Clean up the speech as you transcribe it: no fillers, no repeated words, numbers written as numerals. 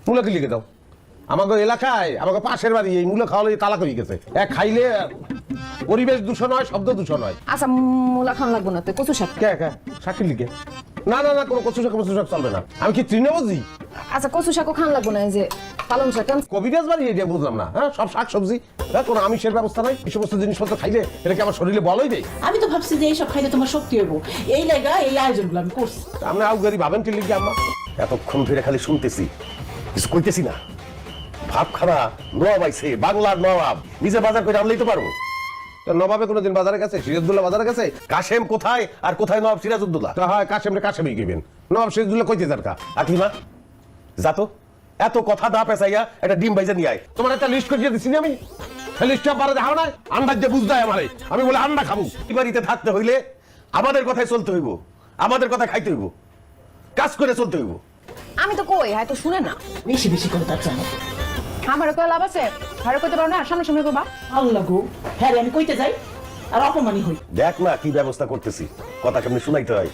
মূলাকে লিখে দাও। আমাকে এলাকায় আমাকে পাশের বাড়ি এই মূলা খাওয়ালে তালাক হয়ে গেছে। এক খাইলে পরিবেশ দূষণ হয়, শব্দ দূষণ হয়। আচ্ছা মূলা খাওয়া লাগবো না, তো কচু শাক। কে শাকের লিখে? না না না, কোনো কচু শাক চলবে না। আমি কি তৃণভোজী? আচ্ছা কচু শাকও খান লাগবো না, এই যে পালং শাক। কবিরাজ বাড়ি এটা বুঝলাম না। হ্যাঁ, সব শাক সবজি, হ্যাঁ, কোনো আমিষের ব্যবস্থা নাই। এই সমস্ত জিনিসপত্র খাইলে এটা কি আমার শরীরে বলই দেয়? আমি তো ভাবছি যে এইসব খাইলে তোমার শক্তি হইব, এই লাগা এই আয়োজনগুলো আমি করছি। আপনি আউগারি ভাবেন কি লিখে? আম্মা এতক্ষণ ধরে খালি শুনতেছি, কিছু কইতেছি না। ভাব খানা নবাব আইছে, বাংলার নবাব, নিজে বাজার করে আনলেই তো পারবো। নবাবে কোনোদিন বাজারে গেছে? সিরাজউদ্দৌলা বাজারে গেছে? কাশেম কোথায় আর কোথায় নবাব সিরাজউদ্দৌলা? হয় কাশেমরে কাশেমই গেবেন, নবাব সিরাজউদ্দৌলা কইতে দরকার। আকলিমা যা তো, এত কথা না পেছাইয়া একটা ডিম ভাইজা নিয়ে আয়। তোমার একটা লিস্ট করে দিছি না আমি, লিস্টটা পারে দেখাও না। আন্দাজ যে বুঝতে হয় আমারে, আমি বলে আন্ডা খাবো। এই বাড়িতে থাকতে হইলে আমাদের কথাই চলতে হইব, আমাদের কথা খাইতে হইব, কাজ করে চলতে হইব। আমি তো কই, হয়তো শুনে না। বেশি বেশি করে তার জানো। আমারও কই লাভ আছে, ঘরে কইতে পারো না, সামনে সামনে কইবা। আল্লাহ গো, হ্যাঁ রে, আমি কইতে যাই আর অপমানই হই। দেখ না কি ব্যবস্থা করতেছি, কথা কেমনি শুনাইতে হয়।